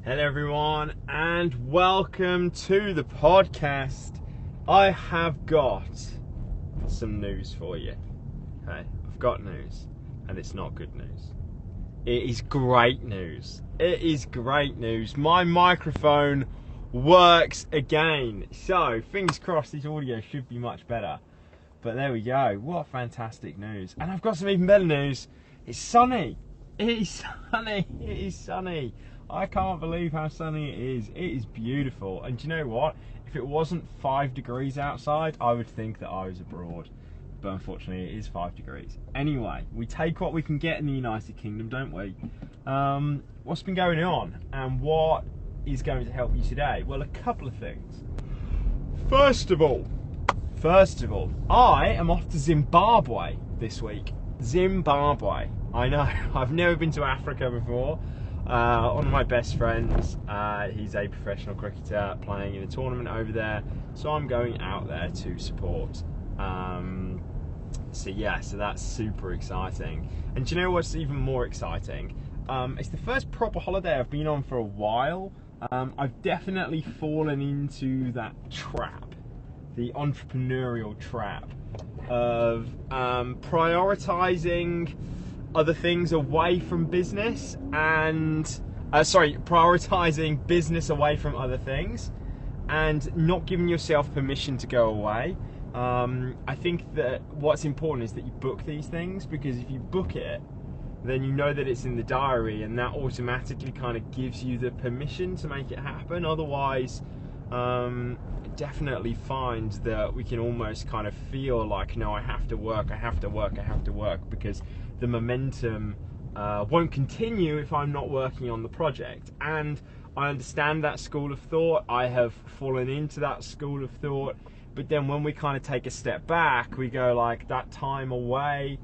Hello everyone and welcome to the podcast. I have got some news for you. Okay, I've got news and it's not good news. It is great news. It is great news. My microphone works again. So fingers crossed this audio should be much better. But there we go. What fantastic news. And I've got some even better news. It's sunny. It is sunny. It is sunny. I can't believe how sunny it is. It is beautiful. And do you know what? If it wasn't 5 degrees outside, I would think that I was abroad. But unfortunately, it is 5 degrees. Anyway, we take what we can get in the United Kingdom, don't we? What's been going on? And what is going to help you today? Well, a couple of things. First of all, I am off to Zimbabwe this week. Zimbabwe. I know, I've never been to Africa before. One of my best friends, he's a professional cricketer playing in a tournament over there, so I'm going out there to support. So that's super exciting. And do you know what's even more exciting? It's the first proper holiday I've been on for a while. I've definitely fallen into that trap, the entrepreneurial trap of prioritizing other things away from business and prioritizing business away from other things and not giving yourself permission to go away. I think that what's important is that you book these things, because if you book it, then you know that it's in the diary, and that automatically kind of gives you the permission to make it happen. Otherwise, definitely find that we can almost kind of feel like, no, I have to work, because the momentum won't continue if I'm not working on the project. And I understand that school of thought. I have fallen into that school of thought. But then when we kind of take a step back, we go like, that time away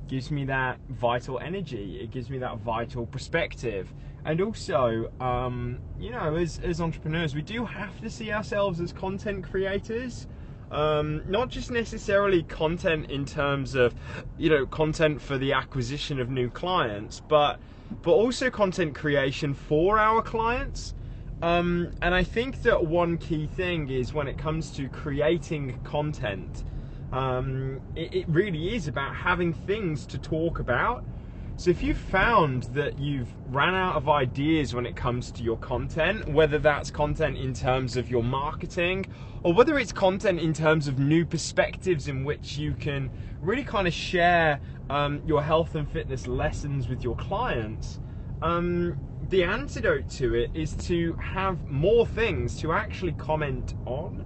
gives me that vital energy. It gives me that vital perspective. And also, as entrepreneurs, we do have to see ourselves as content creators. Not just necessarily content in terms of, content for the acquisition of new clients, but also content creation for our clients. And I think that one key thing is, when it comes to creating content, it really is about having things to talk about. So if you've found that you've ran out of ideas when it comes to your content, whether that's content in terms of your marketing, or whether it's content in terms of new perspectives in which you can really kind of share your health and fitness lessons with your clients, the antidote to it is to have more things to actually comment on.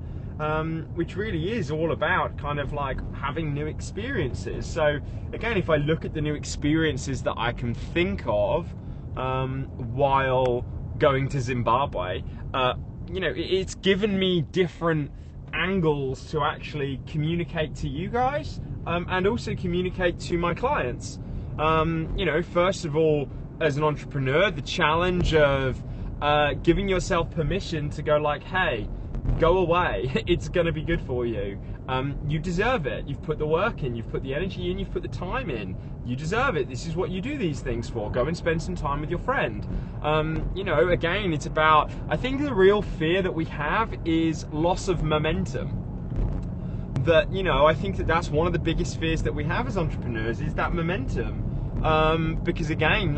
Which really is all about kind of like having new experiences. So again, if I look at the new experiences that I can think of while going to Zimbabwe, it's given me different angles to actually communicate to you guys, and also communicate to my clients. First of all, as an entrepreneur, the challenge of giving yourself permission to go like, hey, go away, it's going to be good for you. You deserve it. You've put the work in, you've put the energy in, you've put the time in. You deserve it. This is what you do these things for. Go and spend some time with your friend. Again, it's about, I think the real fear that we have is loss of momentum. That, I think that that's one of the biggest fears that we have as entrepreneurs, is that momentum. Because again,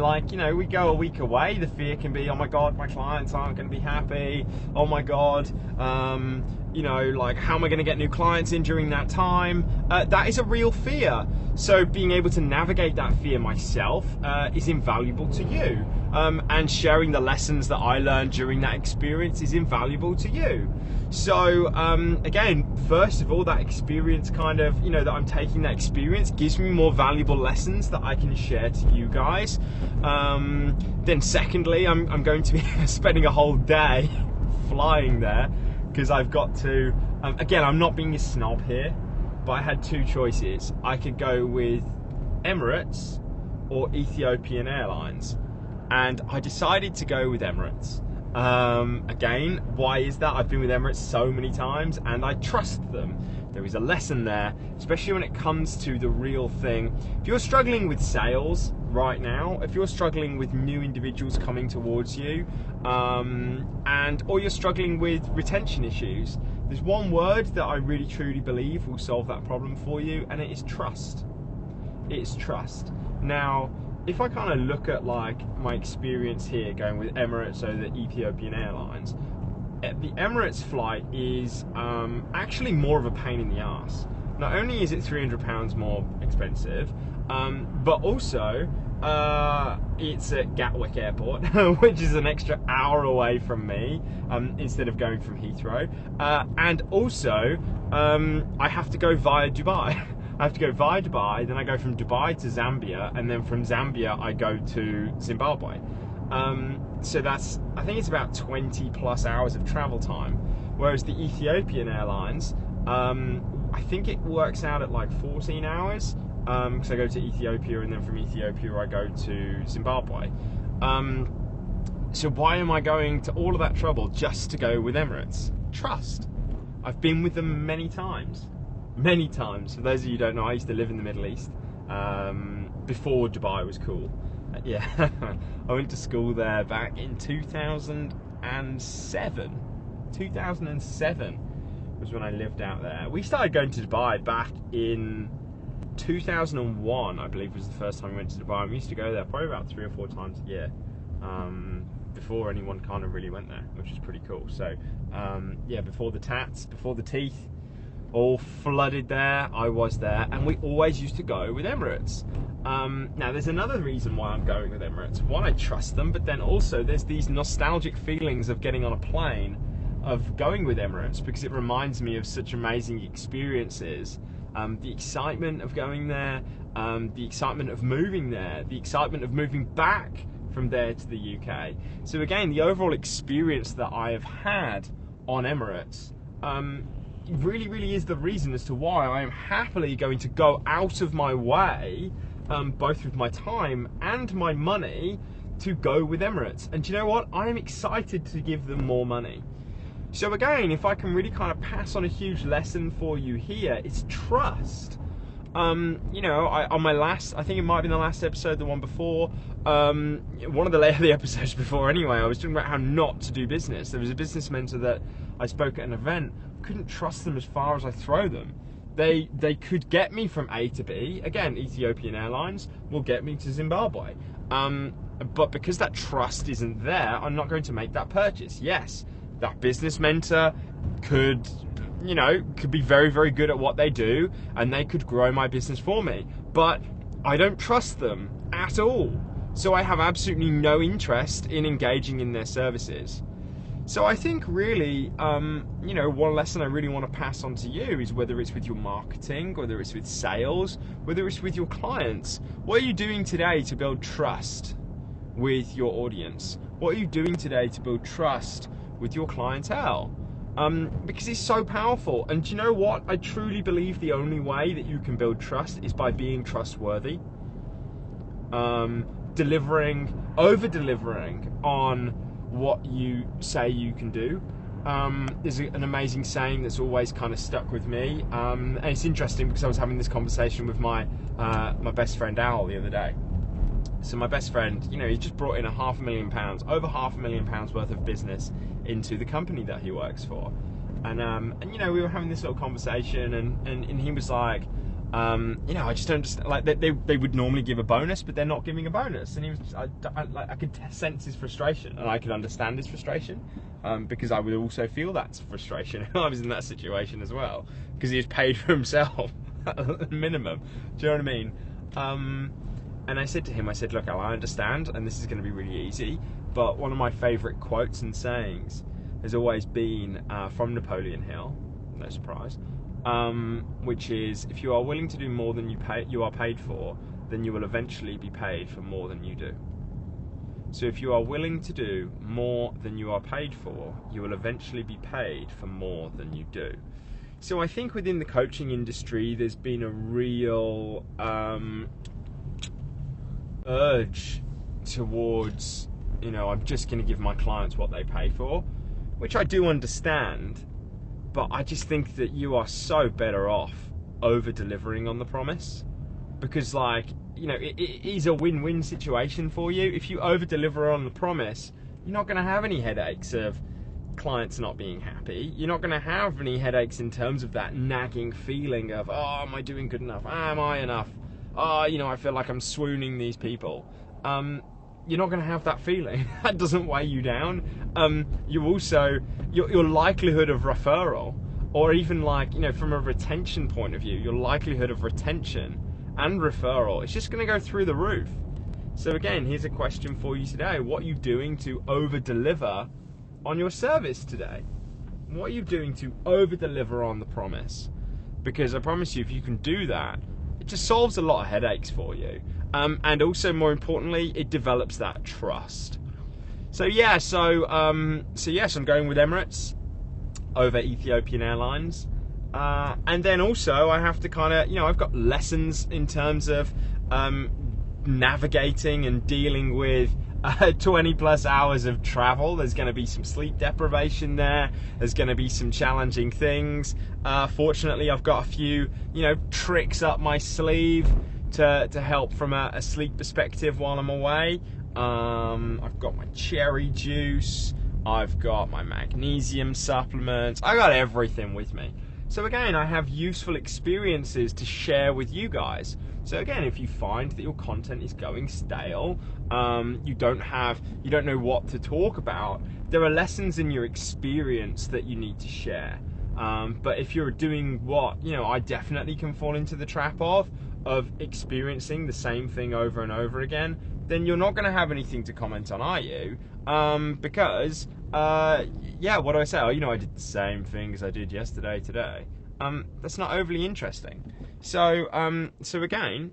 we go a week away, the fear can be, oh my God, my clients aren't going to be happy. Oh my God, how am I going to get new clients in during that time? That is a real fear. So being able to navigate that fear myself is invaluable to you. And sharing the lessons that I learned during that experience is invaluable to you. So again, first of all, that experience kind of, that I'm taking that experience gives me more valuable lessons that I can share to you guys. Then secondly, I'm going to be spending a whole day flying there, because I've got to, again, I'm not being a snob here, but I had two choices. I could go with Emirates or Ethiopian Airlines, and I decided to go with Emirates. Again, why is that? I've been with Emirates so many times and I trust them. There is a lesson there, especially when it comes to the real thing. If you're struggling with sales, right now, if you're struggling with new individuals coming towards you, or you're struggling with retention issues, there's one word that I really truly believe will solve that problem for you, and it is trust. It's trust. Now, if I kind of look at like my experience here going with Emirates or the Ethiopian Airlines, the Emirates flight is actually more of a pain in the ass. Not only is it £300 more expensive, but also it's at Gatwick Airport, which is an extra hour away from me, instead of going from Heathrow. And also, I have to go via Dubai. I have to go via Dubai, then I go from Dubai to Zambia, and then from Zambia I go to Zimbabwe. So that's, I think it's about 20 plus hours of travel time. Whereas the Ethiopian Airlines, I think it works out at like 14 hours, because I go to Ethiopia, and then from Ethiopia I go to Zimbabwe. So why am I going to all of that trouble just to go with Emirates? Trust. I've been with them many times. Many times. For those of you who don't know, I used to live in the Middle East before Dubai was cool. Yeah, I went to school there back in 2007. 2007 was when I lived out there. We started going to Dubai back in 2001, I believe was the first time we went to Dubai. And we used to go there probably about 3 or 4 times a year, before anyone kind of really went there, which was pretty cool. So yeah, before the tats, before the teeth all flooded there, I was there, and we always used to go with Emirates. Now there's another reason why I'm going with Emirates. One, I trust them, but then also there's these nostalgic feelings of getting on a plane, of going with Emirates, because it reminds me of such amazing experiences. The excitement of going there, the excitement of moving there, the excitement of moving back from there to the UK. So again, the overall experience that I have had on Emirates really is the reason as to why I am happily going to go out of my way, both with my time and my money, to go with Emirates. And do you know what? I am excited to give them more money. So again, if I can really kind of pass on a huge lesson for you here, it's trust. You know, on my last, I think it might have been the last episode, the one before, one of the episodes before anyway, I was talking about how not to do business. There was a business mentor that I spoke at an event. Couldn't trust them as far as I throw them. They could get me from A to B. Again, Ethiopian Airlines will get me to Zimbabwe. But because that trust isn't there, I'm not going to make that purchase. Yes, that business mentor could be very, very good at what they do, and they could grow my business for me. But I don't trust them at all. So I have absolutely no interest in engaging in their services. So I think really, one lesson I really want to pass on to you is, whether it's with your marketing, whether it's with sales, whether it's with your clients, what are you doing today to build trust with your audience? What are you doing today to build trust with your clientele? Because it's so powerful. And do you know what? I truly believe the only way that you can build trust is by being trustworthy. Over-delivering on what you say you can do. There's an amazing saying that's always kind of stuck with me, and it's interesting because I was having this conversation with my best friend Al the other day. So my best friend, he just brought in over £500,000 worth of business into the company that he works for, and we were having this little conversation, and he was like, I just don't understand. Like they would normally give a bonus, but they're not giving a bonus. And he was, I could sense his frustration, and I could understand his frustration, because I would also feel that frustration if I was in that situation as well, because he was paid for himself at minimum. Do you know what I mean? And I said to him, look, Al, I understand, and this is going to be really easy, but one of my favourite quotes and sayings has always been from Napoleon Hill, no surprise, which is, if you are willing to do more than you are paid for, then you will eventually be paid for more than you do. So if you are willing to do more than you are paid for, you will eventually be paid for more than you do. So I think within the coaching industry, there's been a real urge towards, I'm just going to give my clients what they pay for, which I do understand, but I just think that you are so better off over delivering on the promise, because it is a win-win situation for you. If you over-deliver on the promise, you're not going to have any headaches of clients not being happy. You're not going to have any headaches in terms of that nagging feeling of, oh, am I doing good enough? Am I enough? Oh, I feel like I'm swooning these people. You're not going to have that feeling. That doesn't weigh you down. You also, your likelihood of referral, or even from a retention point of view, your likelihood of retention and referral, it's just going to go through the roof. So again, here's a question for you today. What are you doing to over-deliver on your service today? What are you doing to over-deliver on the promise? Because I promise you, if you can do that, it just solves a lot of headaches for you. And also, more importantly, it develops that trust. So yes, I'm going with Emirates over Ethiopian Airlines. And then also I have to kind of, I've got lessons in terms of navigating and dealing with 20 plus hours of travel. There's going to be some sleep deprivation there. There's going to be some challenging things. Fortunately, I've got a few, tricks up my sleeve to help from a sleep perspective while I'm away. I've got my cherry juice. I've got my magnesium supplements. I got everything with me. So again, I have useful experiences to share with you guys. So again, if you find that your content is going stale, you don't know what to talk about, there are lessons in your experience that you need to share. But if you're doing what, I definitely can fall into the trap of experiencing the same thing over and over again, then you're not going to have anything to comment on, are you? Because, what do I say? Oh, I did the same thing as I did yesterday, today. That's not overly interesting. So again,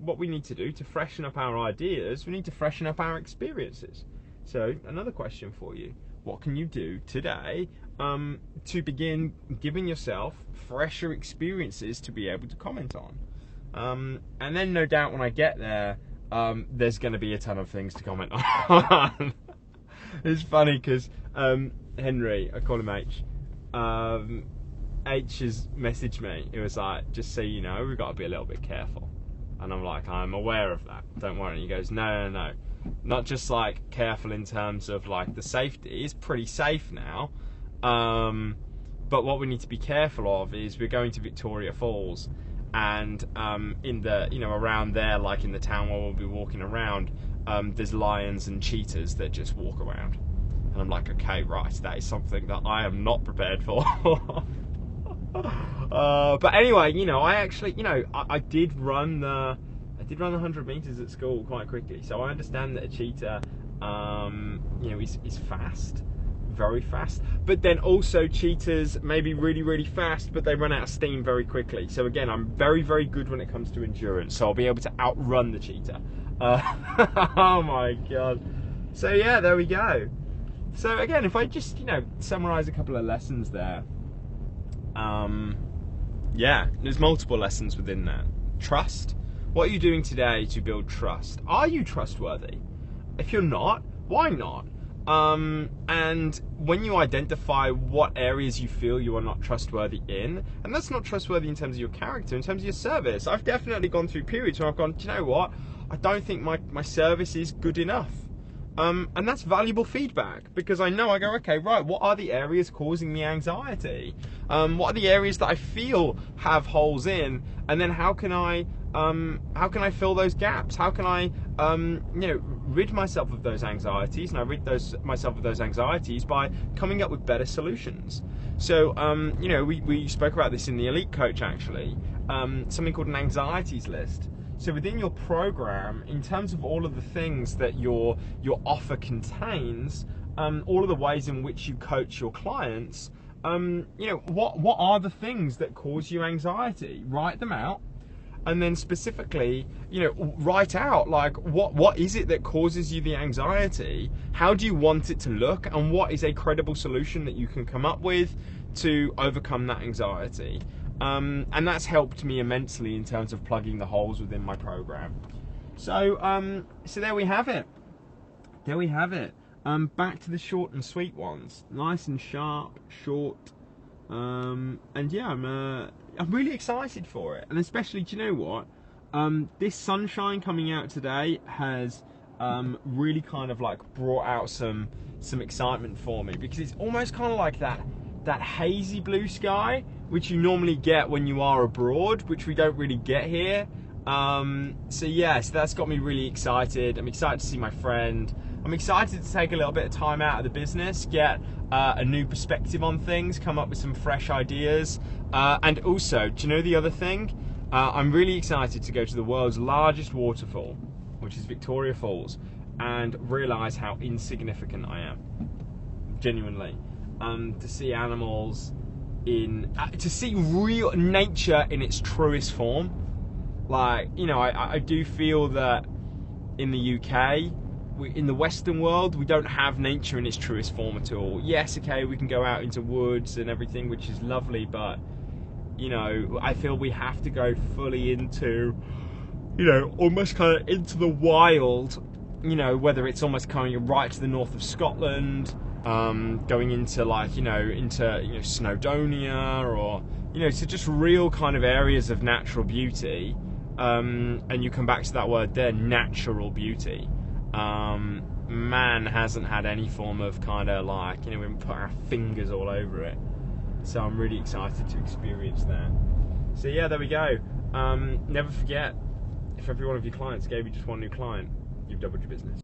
what we need to do to freshen up our ideas, we need to freshen up our experiences. So another question for you. What can you do today to begin giving yourself fresher experiences to be able to comment on? And then no doubt when I get there, there's going to be a ton of things to comment on. It's funny because Henry, I call him H, H has messaged me. It was like, just so you know, we've got to be a little bit careful. And I'm like, I'm aware of that. Don't worry. And he goes, no. Not just like careful in terms of like the safety. It's pretty safe now. But what we need to be careful of is we're going to Victoria Falls. And in the, around there, like in the town where we'll be walking around, there's lions and cheetahs that just walk around. And I'm like, okay, right, that is something that I am not prepared for. But anyway, I actually, I did run the 100 meters at school quite quickly. So I understand that a cheetah, is fast. Very fast, but then also cheetahs may be really, really fast, but they run out of steam very quickly. So again, I'm very, very good when it comes to endurance, so I'll be able to outrun the cheetah. Oh my god. So yeah, there we go. So again, if I just summarize a couple of lessons there, there's multiple lessons within that. Trust. What are you doing today to build trust? Are you trustworthy? If you're not, why not? And when you identify what areas you feel you are not trustworthy in, and that's not trustworthy in terms of your character, in terms of your service. I've definitely gone through periods where I've gone, do you know what? I don't think my service is good enough. And that's valuable feedback, because I know, I go, okay, right, what are the areas causing me anxiety? What are the areas that I feel have holes in? And then how can I fill those gaps? How can I, rid myself of those anxieties? And I rid myself of those anxieties by coming up with better solutions. So, we spoke about this in the Elite Coach, actually, something called an anxieties list. So within your program, in terms of all of the things that your offer contains, all of the ways in which you coach your clients, what are the things that cause you anxiety? Write them out. And then specifically, write out like what is it that causes you the anxiety? How do you want it to look? And what is a credible solution that you can come up with to overcome that anxiety? And that's helped me immensely in terms of plugging the holes within my program. So, so there we have it. There we have it. Back to the short and sweet ones. Nice and sharp, short. And yeah, I'm really excited for it. And especially, do you know what? This sunshine coming out today has really kind of like brought out some excitement for me, because it's almost kind of like that hazy blue sky which you normally get when you are abroad, which we don't really get here. So yeah, so that's got me really excited. I'm excited to see my friend. I'm excited to take a little bit of time out of the business, get a new perspective on things, come up with some fresh ideas. And also, do you know the other thing? I'm really excited to go to the world's largest waterfall, which is Victoria Falls, and realise how insignificant I am. Genuinely. To see animals to see real nature in its truest form. Like, you know, I do feel that in the UK, in the Western world, we don't have nature in its truest form at all. Yes, okay, we can go out into woods and everything, which is lovely, but, you know, I feel we have to go fully into, you know, almost kind of into the wild, you know, whether it's almost coming right to the north of Scotland, going into like, into Snowdonia, or, to just real kind of areas of natural beauty. And you come back to that word there, natural beauty. Man hasn't had any form of kind of like, we put our fingers all over it. So I'm really excited to experience that. So yeah, there we go. Never forget, if every one of your clients gave you just one new client, you've doubled your business.